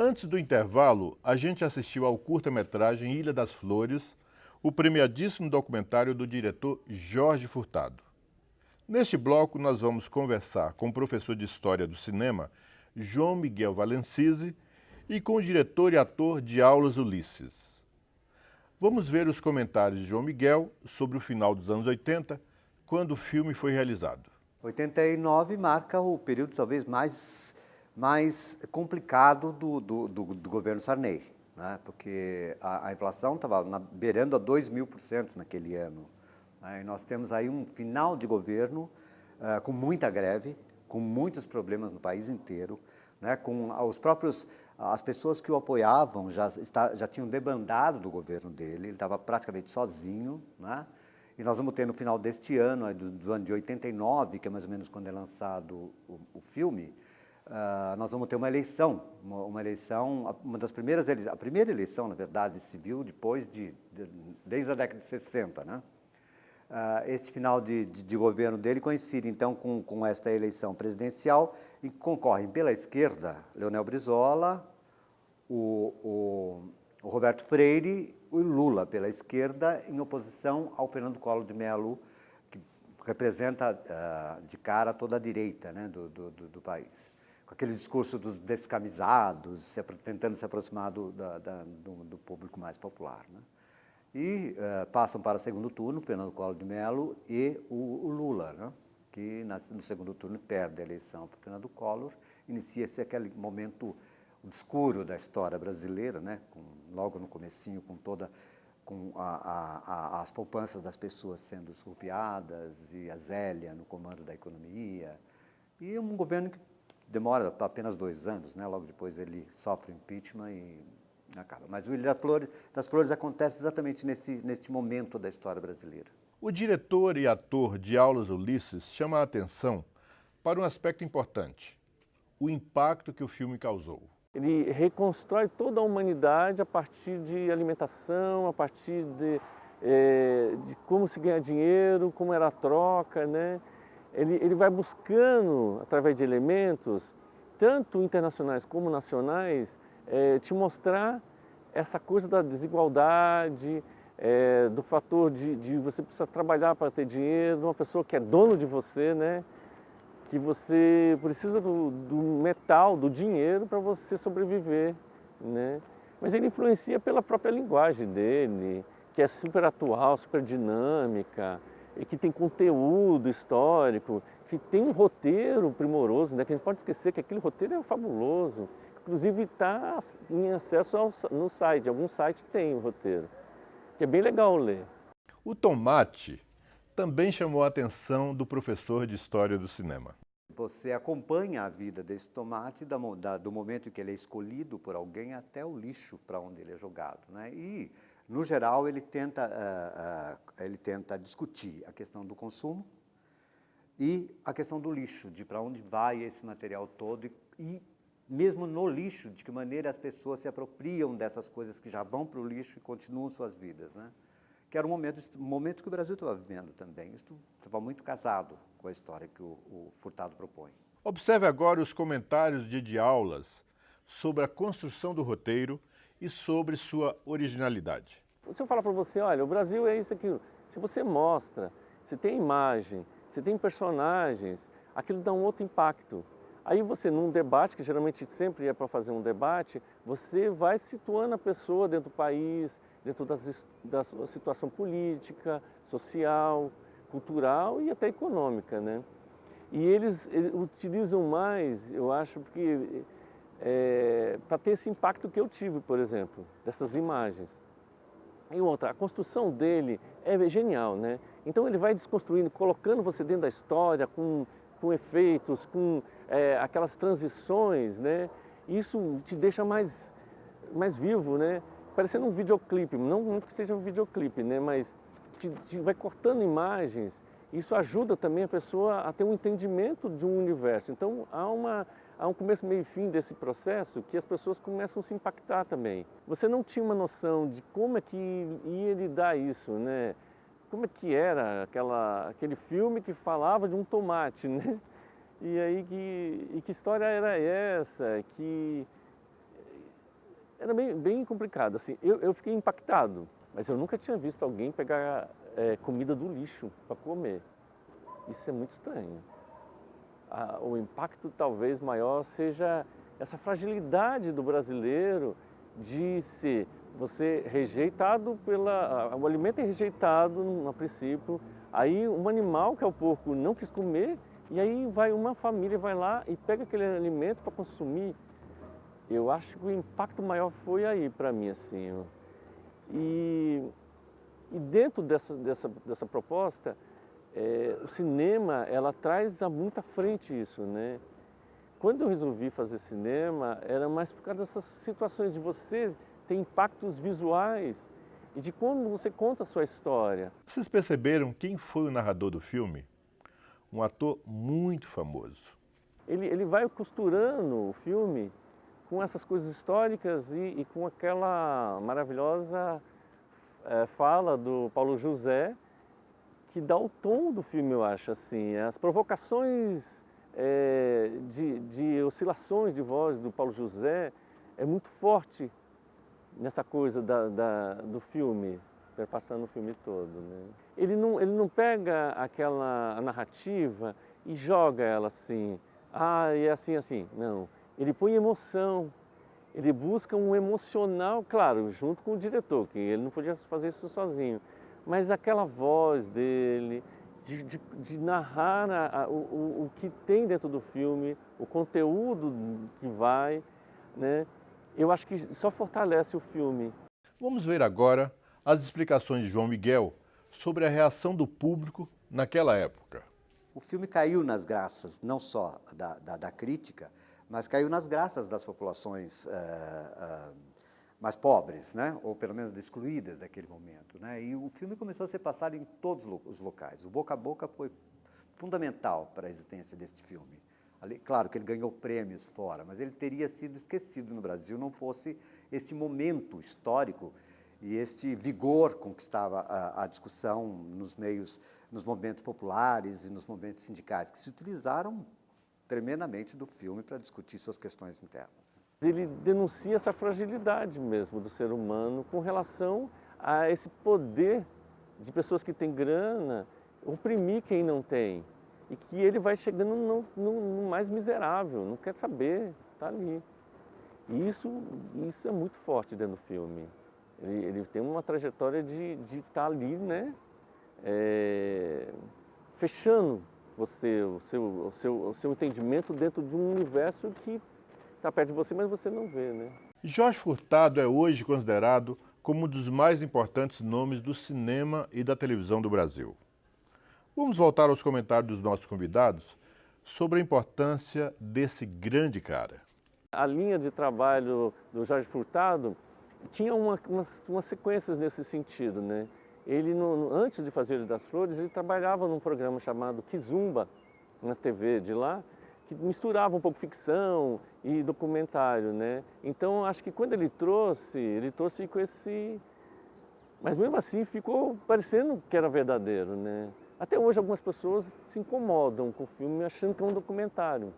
Antes do intervalo, a gente assistiu ao curta-metragem Ilha das Flores, o premiadíssimo documentário do diretor Jorge Furtado. Neste bloco, nós vamos conversar com o professor de História do Cinema, João Miguel Valencise, e com o diretor e ator de Aulas Ulisses. Vamos ver os comentários de João Miguel sobre o final dos anos 80, quando o filme foi realizado. 89 marca o período talvez mais complicado do governo Sarney, né? Porque a inflação estava beirando a 2.000% naquele ano, né? E nós temos aí um final de governo com muita greve, com muitos problemas no país inteiro, né? Com as pessoas que o apoiavam já tinham debandado do governo dele, ele estava praticamente sozinho, né? E nós vamos ter no final deste ano, do ano de 89, que é mais ou menos quando é lançado o filme, nós vamos ter uma eleição, uma das primeiras eleições, a primeira eleição, na verdade, civil, desde a década de 60, né? Este final de governo dele coincide, então, com esta eleição presidencial, em que concorrem pela esquerda Leonel Brizola, o Roberto Freire, o Lula pela esquerda, em oposição ao Fernando Collor de Mello, que representa de cara toda a direita, né, do país. Com aquele discurso dos descamisados, tentando se aproximar do público mais popular, né? E passam para o segundo turno Fernando Collor de Mello e o Lula, né, que no segundo turno perde a eleição para o Fernando Collor. Inicia-se aquele momento obscuro da história brasileira, né, logo no comecinho, com as poupanças das pessoas sendo expropriadas e a Zélia no comando da economia. E um governo que demora apenas 2 anos, né, logo depois ele sofre impeachment e acaba. Mas o Ilha das Flores acontece exatamente neste momento da história brasileira. O diretor e ator de Aulas Ulisses chama a atenção para um aspecto importante: o impacto que o filme causou. Ele reconstrói toda a humanidade a partir de alimentação, a partir de como se ganha dinheiro, como era a troca, né? Ele vai buscando, através de elementos, tanto internacionais como nacionais, te mostrar essa coisa da desigualdade, do fator de você precisar trabalhar para ter dinheiro, de uma pessoa que é dono de você, né? Que você precisa do metal, do dinheiro para você sobreviver, né? Mas ele influencia pela própria linguagem dele, que é super atual, super dinâmica, e que tem conteúdo histórico, que tem um roteiro primoroso, né? Que a gente pode esquecer que aquele roteiro é fabuloso. Inclusive está em acesso no site, algum site tem o roteiro, que é bem legal ler. O tomate também chamou a atenção do professor de História do Cinema. Você acompanha a vida desse tomate do momento em que ele é escolhido por alguém até o lixo para onde ele é jogado, né? E, no geral, ele tenta discutir a questão do consumo e a questão do lixo, de para onde vai esse material todo e mesmo no lixo, de que maneira as pessoas se apropriam dessas coisas que já vão para o lixo e continuam suas vidas, né? Que era um momento que o Brasil estava vivendo também. Isso estava muito casado com a história que o Furtado propõe. Observe agora os comentários de Aulas sobre a construção do roteiro e sobre sua originalidade. Se eu falar para você, olha, o Brasil é isso aqui. Se você mostra, se tem imagem, se tem personagens, aquilo dá um outro impacto. Aí você, num debate, que geralmente sempre é para fazer um debate, você vai situando a pessoa dentro do país, dentro da sua situação política, social, cultural e até econômica, né? E eles utilizam mais, eu acho, porque para ter esse impacto que eu tive, por exemplo, dessas imagens. E outra, a construção dele é genial, né? Então ele vai desconstruindo, colocando você dentro da história, com efeitos, com aquelas transições, né? Isso te deixa mais vivo, né? Parecendo um videoclipe, não que seja um videoclipe, né? Mas te vai cortando imagens. Isso ajuda também a pessoa a ter um entendimento de um universo. Então há um começo, meio e fim desse processo que as pessoas começam a se impactar também. Você não tinha uma noção de como é que ia lidar isso, né? Como é que era aquele filme que falava de um tomate, né? E aí que história era essa? Que era bem complicado. Assim, eu fiquei impactado, mas eu nunca tinha visto alguém pegar comida do lixo para comer. Isso é muito estranho. O impacto talvez maior seja essa fragilidade do brasileiro de ser você rejeitado o alimento é rejeitado a princípio, aí um animal que é o porco não quis comer e aí uma família vai lá e pega aquele alimento para consumir. Eu acho que o impacto maior foi aí para mim, assim. E dentro dessa proposta, o cinema, ela traz a muita frente isso, né? Quando eu resolvi fazer cinema, era mais por causa dessas situações de você ter impactos visuais e de como você conta a sua história. Vocês perceberam quem foi o narrador do filme? Um ator muito famoso. Ele vai costurando o filme com essas coisas históricas e com aquela maravilhosa fala do Paulo José, que dá o tom do filme, eu acho, assim. As provocações de oscilações de voz do Paulo José é muito forte nessa coisa do filme, perpassando o filme todo, né? Ele não pega a narrativa e joga ela assim, é assim, assim. Não, ele põe emoção, ele busca um emocional, claro, junto com o diretor, que ele não podia fazer isso sozinho, mas aquela voz dele, de narrar o que tem dentro do filme, o conteúdo que vai, né? Eu acho que só fortalece o filme. Vamos ver agora as explicações de João Miguel sobre a reação do público naquela época. O filme caiu nas graças, não só da crítica, mas caiu nas graças das populações mais pobres, né? Ou pelo menos excluídas daquele momento, né? E o filme começou a ser passado em todos os locais. O boca a boca foi fundamental para a existência deste filme. Claro que ele ganhou prêmios fora, mas ele teria sido esquecido no Brasil não fosse esse momento histórico e este vigor com que estava a discussão nos meios, nos movimentos populares e nos movimentos sindicais, que se utilizaram tremendamente do filme para discutir suas questões internas. Ele denuncia essa fragilidade mesmo do ser humano com relação a esse poder de pessoas que têm grana oprimir quem não tem. E que ele vai chegando no mais miserável, não quer saber, está ali. E isso é muito forte dentro do filme. Ele tem uma trajetória de estar ali, né? Fechando você, o seu entendimento dentro de um universo que está perto de você, mas você não vê, né? Jorge Furtado é hoje considerado como um dos mais importantes nomes do cinema e da televisão do Brasil. Vamos voltar aos comentários dos nossos convidados sobre a importância desse grande cara. A linha de trabalho do Jorge Furtado tinha umas sequências nesse sentido, né? Ele, antes de fazer Ilha das Flores, ele trabalhava num programa chamado Kizumba, na TV de lá, que misturava um pouco ficção e documentário, né? Então, acho que quando ele trouxe com esse... Mas mesmo assim ficou parecendo que era verdadeiro, né? Até hoje algumas pessoas se incomodam com o filme achando que é um documentário,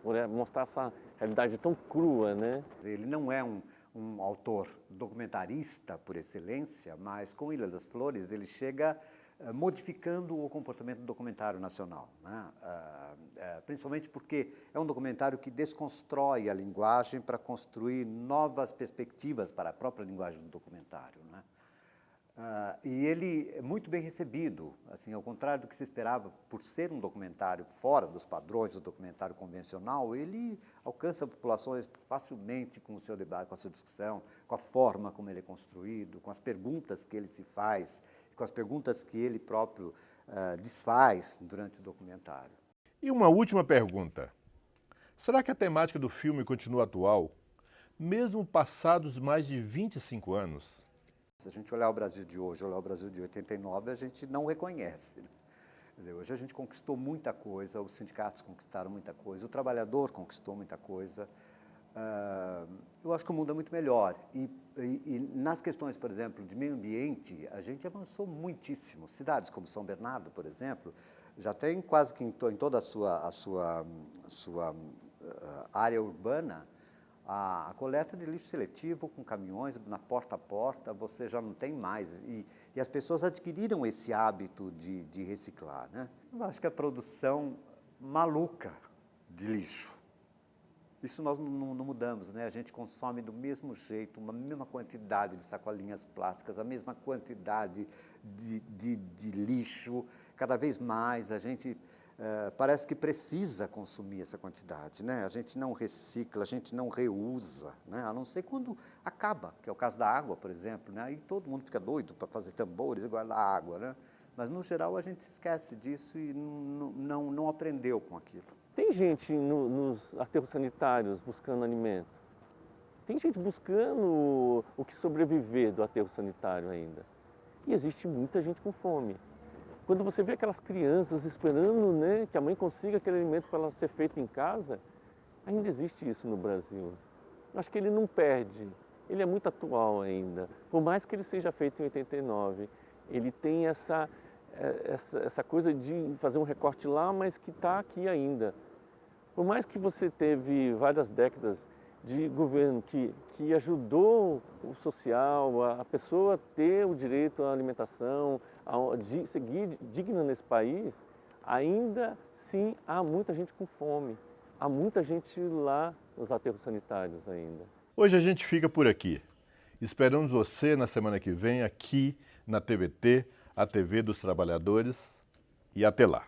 por mostrar essa realidade tão crua, né? Ele não é um autor documentarista por excelência, mas com Ilha das Flores ele chega modificando o comportamento do documentário nacional, né? Principalmente porque é um documentário que desconstrói a linguagem para construir novas perspectivas para a própria linguagem do documentário, né? E ele é muito bem recebido, assim, ao contrário do que se esperava, por ser um documentário fora dos padrões do documentário convencional, ele alcança populações facilmente com o seu debate, com a sua discussão, com a forma como ele é construído, com as perguntas que ele se faz, com as perguntas que ele próprio desfaz durante o documentário. E uma última pergunta. Será que a temática do filme continua atual, mesmo passados mais de 25 anos? Se a gente olhar o Brasil de hoje, olhar o Brasil de 89, a gente não reconhece, né? Quer dizer, hoje a gente conquistou muita coisa, os sindicatos conquistaram muita coisa, o trabalhador conquistou muita coisa. Eu acho que o mundo é muito melhor. E nas questões, por exemplo, de meio ambiente, a gente avançou muitíssimo. Cidades como São Bernardo, por exemplo, já tem quase que em toda a sua área urbana A coleta de lixo seletivo com caminhões na porta a porta, você já não tem mais. E as pessoas adquiriram esse hábito de reciclar, né? Eu acho que a produção maluca de lixo, isso nós não mudamos, né? A gente consome do mesmo jeito, uma mesma quantidade de sacolinhas plásticas, a mesma quantidade de lixo. Cada vez mais a gente parece que precisa consumir essa quantidade, né? A gente não recicla, a gente não reusa, né? A não ser quando acaba, que é o caso da água, por exemplo, né? Aí todo mundo fica doido para fazer tambores e guardar água, né? Mas, no geral, a gente se esquece disso e não aprendeu com aquilo. Tem gente nos aterros sanitários buscando alimento. Tem gente buscando o que sobreviver do aterro sanitário ainda. E existe muita gente com fome. Quando você vê aquelas crianças esperando, né, que a mãe consiga aquele alimento para ela ser feito em casa, ainda existe isso no Brasil. Eu acho que ele não perde, ele é muito atual ainda. Por mais que ele seja feito em 89, ele tem essa coisa de fazer um recorte lá, mas que está aqui ainda. Por mais que você teve várias décadas de governo que ajudou o social, a pessoa ter o direito à alimentação, de seguir digna nesse país, ainda sim há muita gente com fome. Há muita gente lá nos aterros sanitários ainda. Hoje a gente fica por aqui. Esperamos você na semana que vem aqui na TVT, a TV dos Trabalhadores, e até lá.